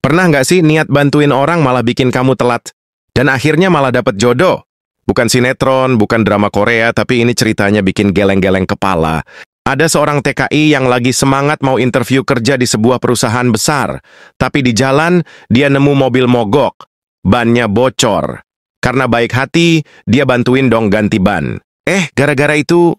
Pernah nggak sih niat bantuin orang malah bikin kamu telat? Dan akhirnya malah dapet jodoh? Bukan sinetron, bukan drama Korea, tapi ini ceritanya bikin geleng-geleng kepala. Ada seorang TKI yang lagi semangat mau interview kerja di sebuah perusahaan besar. Tapi di jalan, dia nemu mobil mogok. Bannya bocor. Karena baik hati, dia bantuin dong ganti ban. Gara-gara itu,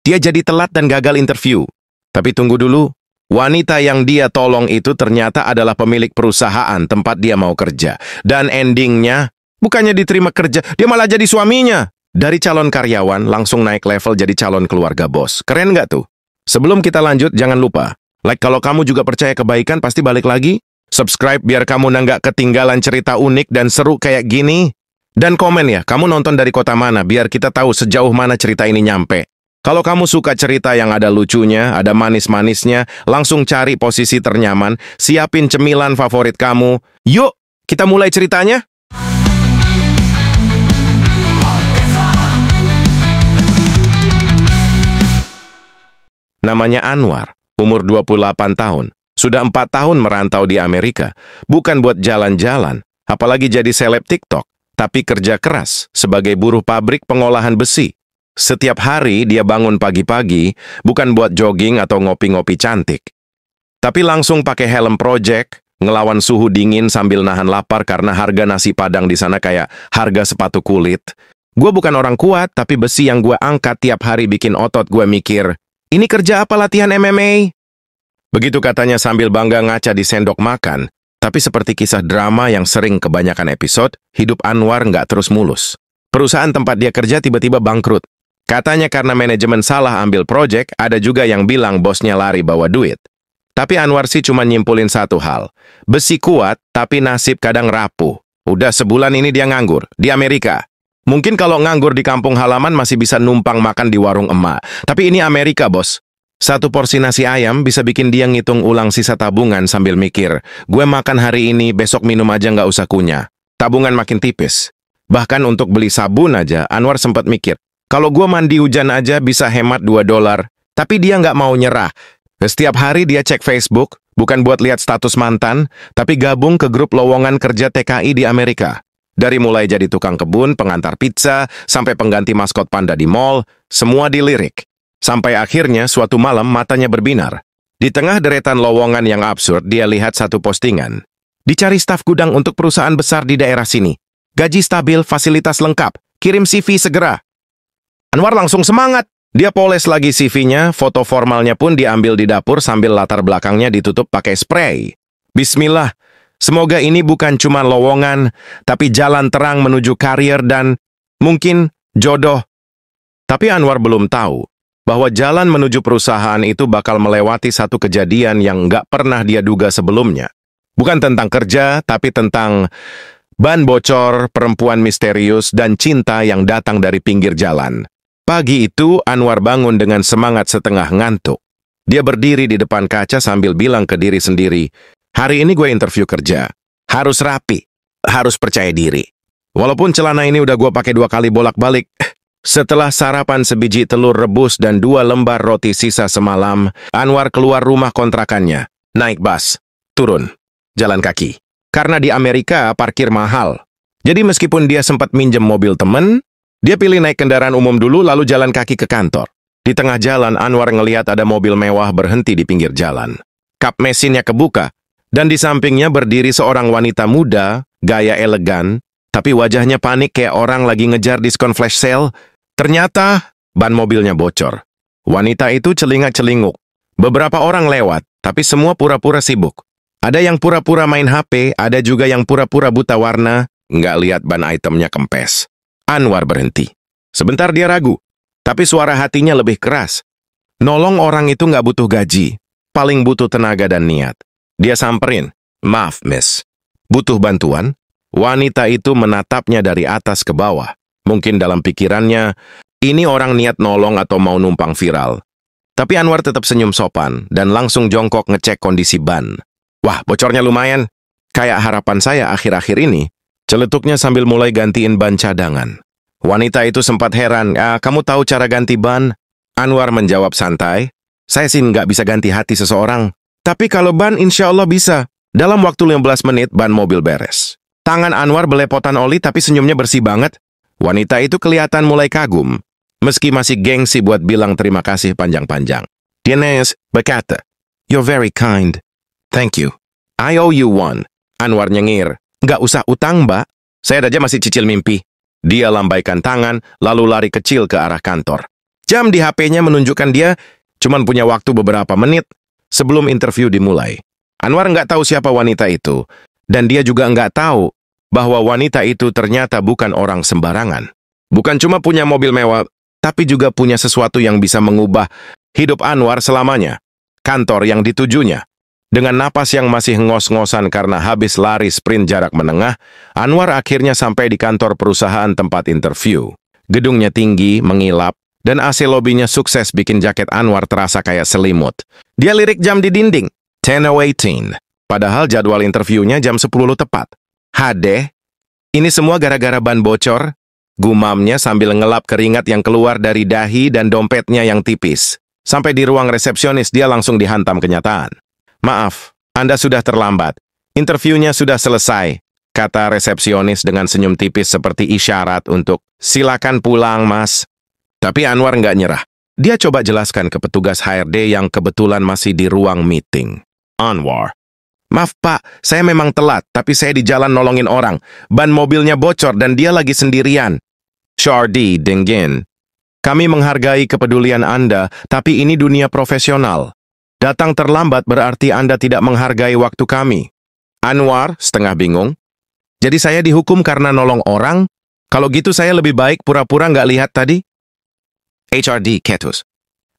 dia jadi telat dan gagal interview. Tapi tunggu dulu. Wanita yang dia tolong itu ternyata adalah pemilik perusahaan tempat dia mau kerja. Dan endingnya, bukannya diterima kerja, dia malah jadi suaminya. Dari calon karyawan langsung naik level jadi calon keluarga bos. Keren nggak tuh? Sebelum kita lanjut, jangan lupa. Like kalau kamu juga percaya kebaikan, pasti balik lagi. Subscribe biar kamu nggak ketinggalan cerita unik dan seru kayak gini. Dan komen ya, kamu nonton dari kota mana, biar kita tahu sejauh mana cerita ini nyampe. Kalau kamu suka cerita yang ada lucunya, ada manis-manisnya, langsung cari posisi ternyaman, siapin cemilan favorit kamu. Yuk, kita mulai ceritanya. Namanya Anwar, umur 28 tahun. Sudah 4 tahun merantau di Amerika. Bukan buat jalan-jalan, apalagi jadi seleb TikTok, tapi kerja keras sebagai buruh pabrik pengolahan besi. Setiap hari dia bangun pagi-pagi, bukan buat jogging atau ngopi-ngopi cantik. Tapi langsung pakai helm project, ngelawan suhu dingin sambil nahan lapar karena harga nasi Padang di sana kayak harga sepatu kulit. Gue bukan orang kuat, tapi besi yang gue angkat tiap hari bikin otot gue mikir, ini kerja apa latihan MMA? Begitu katanya sambil bangga ngaca di sendok makan, tapi seperti kisah drama yang sering kebanyakan episode, hidup Anwar nggak terus mulus. Perusahaan tempat dia kerja tiba-tiba bangkrut. Katanya karena manajemen salah ambil proyek, ada juga yang bilang bosnya lari bawa duit. Tapi Anwar sih cuma nyimpulin satu hal. Besi kuat, tapi nasib kadang rapuh. Udah sebulan ini dia nganggur, di Amerika. Mungkin kalau nganggur di kampung halaman masih bisa numpang makan di warung emak. Tapi ini Amerika, bos. Satu porsi nasi ayam bisa bikin dia ngitung ulang sisa tabungan sambil mikir, gue makan hari ini, besok minum aja nggak usah kunyah. Tabungan makin tipis. Bahkan untuk beli sabun aja, Anwar sempat mikir, kalau gue mandi hujan aja bisa hemat $2, tapi dia nggak mau nyerah. Setiap hari dia cek Facebook, bukan buat lihat status mantan, tapi gabung ke grup lowongan kerja TKI di Amerika. Dari mulai jadi tukang kebun, pengantar pizza, sampai pengganti maskot panda di mall, semua dilirik. Sampai akhirnya suatu malam matanya berbinar. Di tengah deretan lowongan yang absurd, dia lihat satu postingan. Dicari staf gudang untuk perusahaan besar di daerah sini. Gaji stabil, fasilitas lengkap. Kirim CV segera. Anwar langsung semangat. Dia poles lagi CV-nya, foto formalnya pun diambil di dapur sambil latar belakangnya ditutup pakai spray. Bismillah, semoga ini bukan cuma lowongan, tapi jalan terang menuju karir dan mungkin jodoh. Tapi Anwar belum tahu bahwa jalan menuju perusahaan itu bakal melewati satu kejadian yang nggak pernah dia duga sebelumnya. Bukan tentang kerja, tapi tentang ban bocor, perempuan misterius, dan cinta yang datang dari pinggir jalan. Pagi itu, Anwar bangun dengan semangat setengah ngantuk. Dia berdiri di depan kaca sambil bilang ke diri sendiri, hari ini gue interview kerja. Harus rapi, harus percaya diri. Walaupun celana ini udah gue pakai 2 kali bolak-balik. Setelah sarapan sebiji telur rebus dan 2 lembar roti sisa semalam, Anwar keluar rumah kontrakannya. Naik bus, turun, jalan kaki. Karena di Amerika parkir mahal. Jadi meskipun dia sempat minjem mobil temen, dia pilih naik kendaraan umum dulu lalu jalan kaki ke kantor. Di tengah jalan, Anwar ngelihat ada mobil mewah berhenti di pinggir jalan. Kap mesinnya kebuka, dan di sampingnya berdiri seorang wanita muda, gaya elegan, tapi wajahnya panik kayak orang lagi ngejar diskon flash sale. Ternyata, ban mobilnya bocor. Wanita itu celingak-celinguk. Beberapa orang lewat, tapi semua pura-pura sibuk. Ada yang pura-pura main HP, ada juga yang pura-pura buta warna, nggak lihat ban itemnya kempes. Anwar berhenti. Sebentar dia ragu, tapi suara hatinya lebih keras. Nolong orang itu nggak butuh gaji, paling butuh tenaga dan niat. Dia samperin, maaf miss, butuh bantuan? Wanita itu menatapnya dari atas ke bawah. Mungkin dalam pikirannya, ini orang niat nolong atau mau numpang viral. Tapi Anwar tetap senyum sopan dan langsung jongkok ngecek kondisi ban. Wah, bocornya lumayan. Kayak harapan saya akhir-akhir ini. Celetuknya sambil mulai gantiin ban cadangan. Wanita itu sempat heran, kamu tahu cara ganti ban? Anwar menjawab santai, saya sih nggak bisa ganti hati seseorang. Tapi kalau ban insya Allah bisa. Dalam waktu 15 menit, ban mobil beres. Tangan Anwar belepotan oli tapi senyumnya bersih banget. Wanita itu kelihatan mulai kagum, meski masih gengsi buat bilang terima kasih panjang-panjang. Dianes berkata, "You're very kind. Thank you. I owe you one." Anwar nyengir, "Nggak usah utang, Mbak. Saya aja masih cicil mimpi." Dia lambaikan tangan, lalu lari kecil ke arah kantor. Jam di HP-nya menunjukkan dia cuman punya waktu beberapa menit sebelum interview dimulai. Anwar nggak tahu siapa wanita itu, dan dia juga nggak tahu bahwa wanita itu ternyata bukan orang sembarangan. Bukan cuma punya mobil mewah, tapi juga punya sesuatu yang bisa mengubah hidup Anwar selamanya. Kantor yang ditujunya. Dengan napas yang masih ngos-ngosan karena habis lari sprint jarak menengah, Anwar akhirnya sampai di kantor perusahaan tempat interview. Gedungnya tinggi, mengilap, dan AC lobinya sukses bikin jaket Anwar terasa kayak selimut. Dia lirik jam di dinding, 10:18. Padahal jadwal interviewnya jam 10 tepat. "Hade, ini semua gara-gara ban bocor?" Gumamnya sambil ngelap keringat yang keluar dari dahi dan dompetnya yang tipis. Sampai di ruang resepsionis dia langsung dihantam kenyataan. "Maaf, Anda sudah terlambat. Interviewnya sudah selesai," kata resepsionis dengan senyum tipis seperti isyarat untuk "Silakan pulang, Mas." Tapi Anwar nggak nyerah. Dia coba jelaskan ke petugas HRD yang kebetulan masih di ruang meeting. "Anwar, maaf Pak, saya memang telat, tapi saya di jalan nolongin orang. Ban mobilnya bocor dan dia lagi sendirian." "Shardi, Dingin, kami menghargai kepedulian Anda, tapi ini dunia profesional. Datang terlambat berarti Anda tidak menghargai waktu kami." Anwar setengah bingung. "Jadi saya dihukum karena nolong orang? Kalau gitu saya lebih baik pura-pura nggak lihat tadi?" HRD Ketus,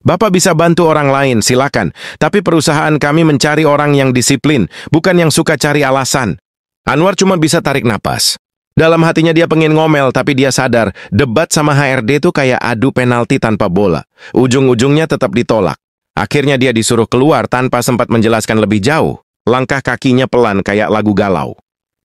"Bapak bisa bantu orang lain, silakan. Tapi perusahaan kami mencari orang yang disiplin, bukan yang suka cari alasan." Anwar cuma bisa tarik napas. Dalam hatinya dia pengen ngomel, tapi dia sadar debat sama HRD itu kayak adu penalti tanpa bola. Ujung-ujungnya tetap ditolak. Akhirnya dia disuruh keluar tanpa sempat menjelaskan lebih jauh. Langkah kakinya pelan kayak lagu galau.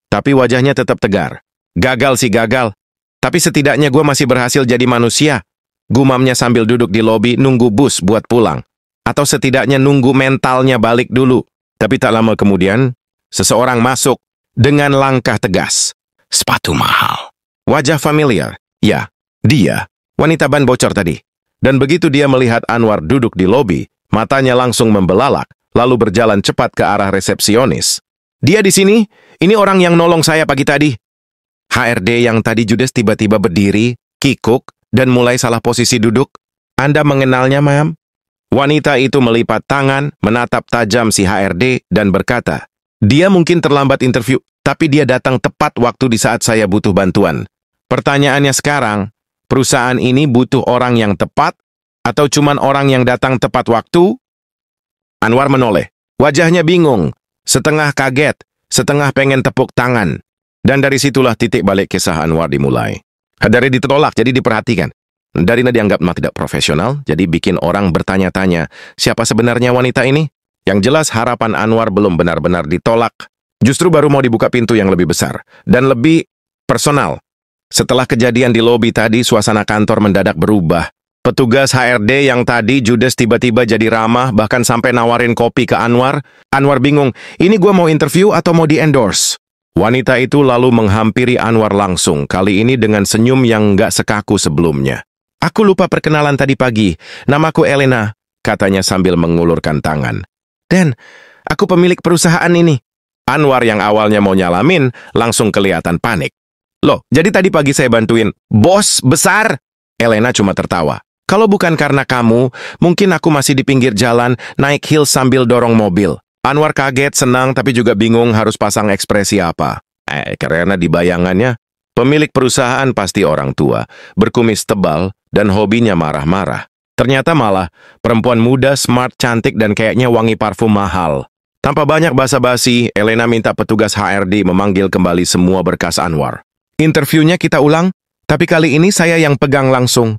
Tapi wajahnya tetap tegar. "Gagal sih gagal. Tapi setidaknya gue masih berhasil jadi manusia." Gumamnya sambil duduk di lobi nunggu bus buat pulang. Atau setidaknya nunggu mentalnya balik dulu. Tapi tak lama kemudian, seseorang masuk dengan langkah tegas. Sepatu mahal. Wajah familiar. Ya, dia. Wanita ban bocor tadi. Dan begitu dia melihat Anwar duduk di lobi, matanya langsung membelalak, lalu berjalan cepat ke arah resepsionis. "Dia di sini? Ini orang yang nolong saya pagi tadi." HRD yang tadi judes tiba-tiba berdiri, kikuk, dan mulai salah posisi duduk. "Anda mengenalnya, ma'am?" Wanita itu melipat tangan, menatap tajam si HRD, dan berkata, "Dia mungkin terlambat interview, tapi dia datang tepat waktu di saat saya butuh bantuan. Pertanyaannya sekarang, perusahaan ini butuh orang yang tepat, atau cuman orang yang datang tepat waktu?" Anwar menoleh. Wajahnya bingung, setengah kaget, setengah pengen tepuk tangan. Dan dari situlah titik balik kisah Anwar dimulai. Dari ditolak, jadi diperhatikan. Darina dianggap tidak profesional, jadi bikin orang bertanya-tanya, siapa sebenarnya wanita ini? Yang jelas harapan Anwar belum benar-benar ditolak. Justru baru mau dibuka pintu yang lebih besar, dan lebih personal. Setelah kejadian di lobi tadi, suasana kantor mendadak berubah. Petugas HRD yang tadi judes tiba-tiba jadi ramah, bahkan sampai nawarin kopi ke Anwar. Anwar bingung, ini gue mau interview atau mau di-endorse? Wanita itu lalu menghampiri Anwar langsung, kali ini dengan senyum yang nggak sekaku sebelumnya. "Aku lupa perkenalan tadi pagi. Namaku Elena," katanya sambil mengulurkan tangan. "Dan, aku pemilik perusahaan ini." Anwar yang awalnya mau nyalamin, langsung kelihatan panik. "Loh, jadi tadi pagi saya bantuin bos besar?" Elena cuma tertawa. "Kalau bukan karena kamu, mungkin aku masih di pinggir jalan, naik heels sambil dorong mobil." Anwar kaget, senang, tapi juga bingung harus pasang ekspresi apa. Karena di bayangannya, pemilik perusahaan pasti orang tua, berkumis tebal, dan hobinya marah-marah. Ternyata malah perempuan muda, smart, cantik, dan kayaknya wangi parfum mahal. Tanpa banyak basa-basi, Elena minta petugas HRD memanggil kembali semua berkas Anwar. "Interviewnya kita ulang, tapi kali ini saya yang pegang langsung."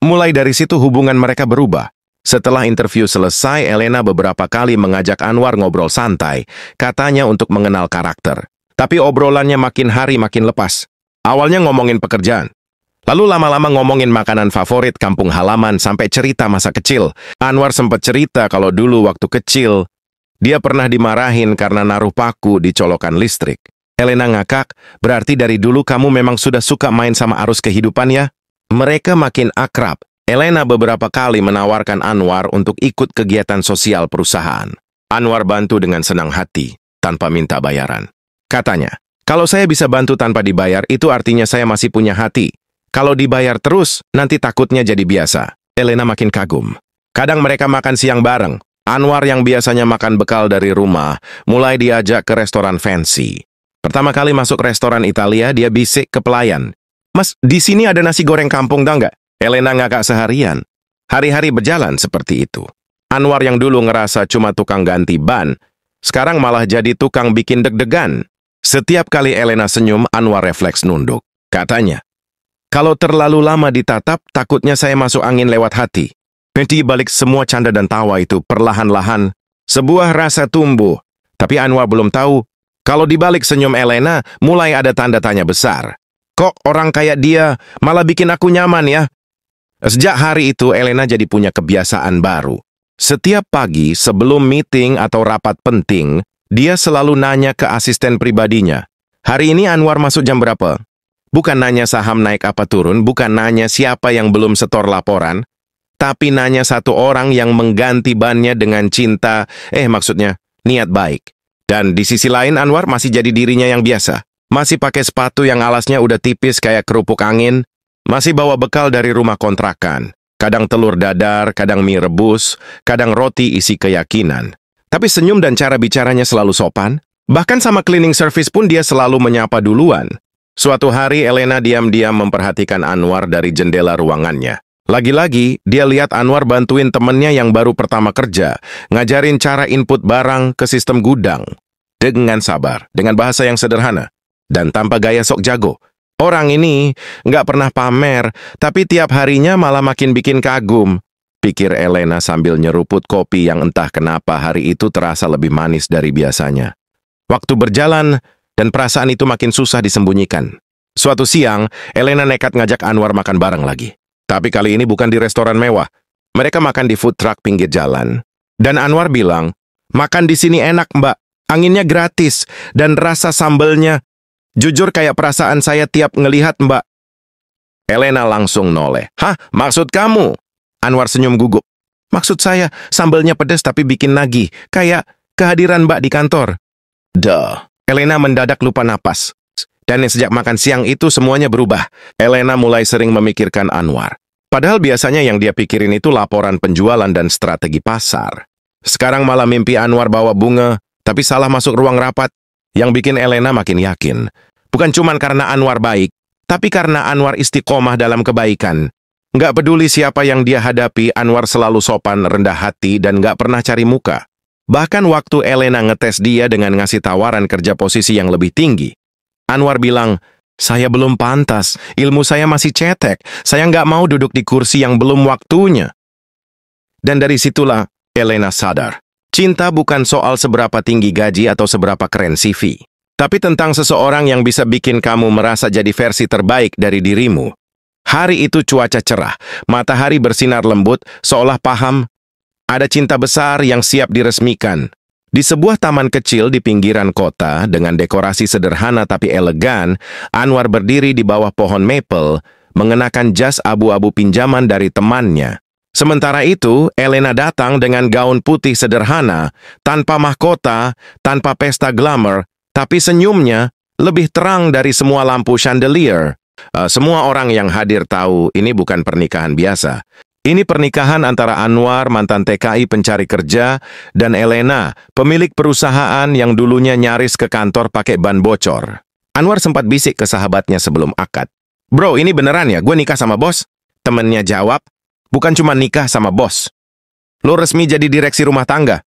Mulai dari situ hubungan mereka berubah. Setelah interview selesai, Elena beberapa kali mengajak Anwar ngobrol santai, katanya untuk mengenal karakter. Tapi obrolannya makin hari makin lepas. Awalnya ngomongin pekerjaan. Lalu lama-lama ngomongin makanan favorit kampung halaman sampai cerita masa kecil. Anwar sempat cerita kalau dulu waktu kecil, Dia pernah dimarahin karena naruh paku di colokan listrik. Elena ngakak, berarti dari dulu kamu memang sudah suka main sama arus kehidupan ya? Mereka makin akrab. Elena beberapa kali menawarkan Anwar untuk ikut kegiatan sosial perusahaan. Anwar bantu dengan senang hati, tanpa minta bayaran. Katanya, kalau saya bisa bantu tanpa dibayar, itu artinya saya masih punya hati. Kalau dibayar terus, nanti takutnya jadi biasa. Elena makin kagum. Kadang mereka makan siang bareng. Anwar yang biasanya makan bekal dari rumah, mulai diajak ke restoran fancy. Pertama kali masuk restoran Italia, dia bisik ke pelayan. Mas, di sini ada nasi goreng kampung, tau nggak? Elena ngakak seharian. Hari-hari berjalan seperti itu. Anwar yang dulu ngerasa cuma tukang ganti ban, sekarang malah jadi tukang bikin deg-degan. Setiap kali Elena senyum, Anwar refleks nunduk. Katanya, kalau terlalu lama ditatap, takutnya saya masuk angin lewat hati. Di balik semua canda dan tawa itu, perlahan-lahan, sebuah rasa tumbuh. Tapi Anwar belum tahu, kalau di balik senyum Elena, mulai ada tanda tanya besar. Kok orang kayak dia malah bikin aku nyaman ya? Sejak hari itu, Elena jadi punya kebiasaan baru. Setiap pagi sebelum meeting atau rapat penting, dia selalu nanya ke asisten pribadinya. Hari ini Anwar masuk jam berapa? Bukan nanya saham naik apa turun, bukan nanya siapa yang belum setor laporan, tapi nanya satu orang yang mengganti bannya dengan cinta, maksudnya niat baik. Dan di sisi lain Anwar masih jadi dirinya yang biasa. Masih pakai sepatu yang alasnya udah tipis kayak kerupuk angin, masih bawa bekal dari rumah kontrakan. Kadang telur dadar, kadang mie rebus, kadang roti isi keyakinan. Tapi senyum dan cara bicaranya selalu sopan. Bahkan sama cleaning service pun dia selalu menyapa duluan. Suatu hari Elena diam-diam memperhatikan Anwar dari jendela ruangannya. Lagi-lagi, dia lihat Anwar bantuin temennya yang baru pertama kerja, ngajarin cara input barang ke sistem gudang. Dengan sabar, dengan bahasa yang sederhana, dan tanpa gaya sok jago. Orang ini nggak pernah pamer, tapi tiap harinya malah makin bikin kagum, pikir Elena sambil nyeruput kopi yang entah kenapa hari itu terasa lebih manis dari biasanya. Waktu berjalan, dan perasaan itu makin susah disembunyikan. Suatu siang, Elena nekat ngajak Anwar makan bareng lagi. Tapi kali ini bukan di restoran mewah. Mereka makan di food truck pinggir jalan. Dan Anwar bilang, makan di sini enak mbak, anginnya gratis, dan rasa sambelnya jujur kayak perasaan saya tiap ngelihat mbak. Elena langsung noleh. Hah, maksud kamu? Anwar senyum gugup. Maksud saya, sambelnya pedas tapi bikin nagih. Kayak kehadiran mbak di kantor. Duh. Elena mendadak lupa napas. Dan sejak makan siang itu semuanya berubah. Elena mulai sering memikirkan Anwar. Padahal biasanya yang dia pikirin itu laporan penjualan dan strategi pasar. Sekarang malah mimpi Anwar bawa bunga, tapi salah masuk ruang rapat. Yang bikin Elena makin yakin. Bukan cuma karena Anwar baik, tapi karena Anwar istiqomah dalam kebaikan. Nggak peduli siapa yang dia hadapi, Anwar selalu sopan, rendah hati, dan nggak pernah cari muka. Bahkan waktu Elena ngetes dia dengan ngasih tawaran kerja posisi yang lebih tinggi, Anwar bilang, saya belum pantas, ilmu saya masih cetek, saya nggak mau duduk di kursi yang belum waktunya. Dan dari situlah Elena sadar. Cinta bukan soal seberapa tinggi gaji atau seberapa keren CV, tapi tentang seseorang yang bisa bikin kamu merasa jadi versi terbaik dari dirimu. Hari itu cuaca cerah, matahari bersinar lembut, seolah paham, ada cinta besar yang siap diresmikan. Di sebuah taman kecil di pinggiran kota, dengan dekorasi sederhana tapi elegan, Anwar berdiri di bawah pohon maple, mengenakan jas abu-abu pinjaman dari temannya. Sementara itu, Elena datang dengan gaun putih sederhana, tanpa mahkota, tanpa pesta glamour, tapi senyumnya lebih terang dari semua lampu chandelier. Semua orang yang hadir tahu ini bukan pernikahan biasa. Ini pernikahan antara Anwar, mantan TKI pencari kerja, dan Elena, pemilik perusahaan yang dulunya nyaris ke kantor pakai ban bocor. Anwar sempat bisik ke sahabatnya sebelum akad. Bro, ini beneran ya? Gue nikah sama bos? Temennya jawab, bukan cuma nikah sama bos. Lo resmi jadi direksi rumah tangga.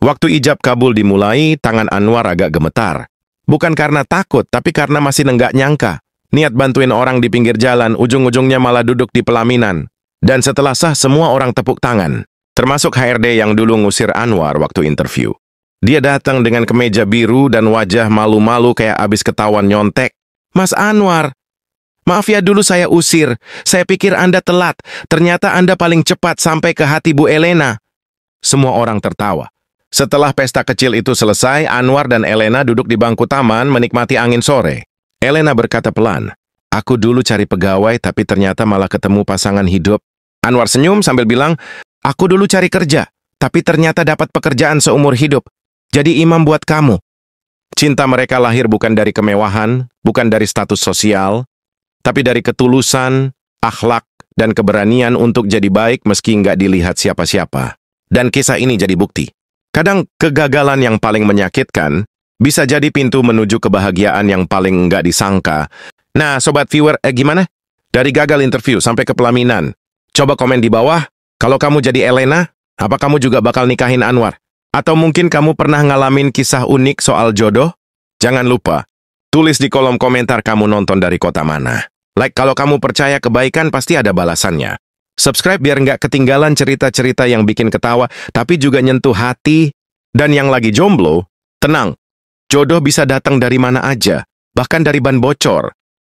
Waktu ijab kabul dimulai, tangan Anwar agak gemetar. Bukan karena takut, tapi karena masih nenggak nyangka. Niat bantuin orang di pinggir jalan, ujung-ujungnya malah duduk di pelaminan. Dan setelah sah, semua orang tepuk tangan. Termasuk HRD yang dulu ngusir Anwar waktu interview. Dia datang dengan kemeja biru dan wajah malu-malu kayak abis ketahuan nyontek. Mas Anwar, maaf ya dulu saya usir. Saya pikir Anda telat. Ternyata Anda paling cepat sampai ke hati Bu Elena. Semua orang tertawa. Setelah pesta kecil itu selesai, Anwar dan Elena duduk di bangku taman menikmati angin sore. Elena berkata pelan, "Aku dulu cari pegawai tapi ternyata malah ketemu pasangan hidup." Anwar senyum sambil bilang, "Aku dulu cari kerja, tapi ternyata dapat pekerjaan seumur hidup. Jadi imam buat kamu." Cinta mereka lahir bukan dari kemewahan, bukan dari status sosial, tapi dari ketulusan, akhlak, dan keberanian untuk jadi baik meski nggak dilihat siapa-siapa. Dan kisah ini jadi bukti. Kadang kegagalan yang paling menyakitkan bisa jadi pintu menuju kebahagiaan yang paling nggak disangka. Nah, sobat viewer, gimana? Dari gagal interview sampai ke pelaminan. Coba komen di bawah, kalau kamu jadi Elena, apa kamu juga bakal nikahin Anwar? Atau mungkin kamu pernah ngalamin kisah unik soal jodoh? Jangan lupa, tulis di kolom komentar kamu nonton dari kota mana. Like kalau kamu percaya kebaikan pasti ada balasannya. Subscribe biar nggak ketinggalan cerita-cerita yang bikin ketawa, tapi juga nyentuh hati. Dan yang lagi jomblo, tenang, jodoh bisa datang dari mana aja, bahkan dari ban bocor.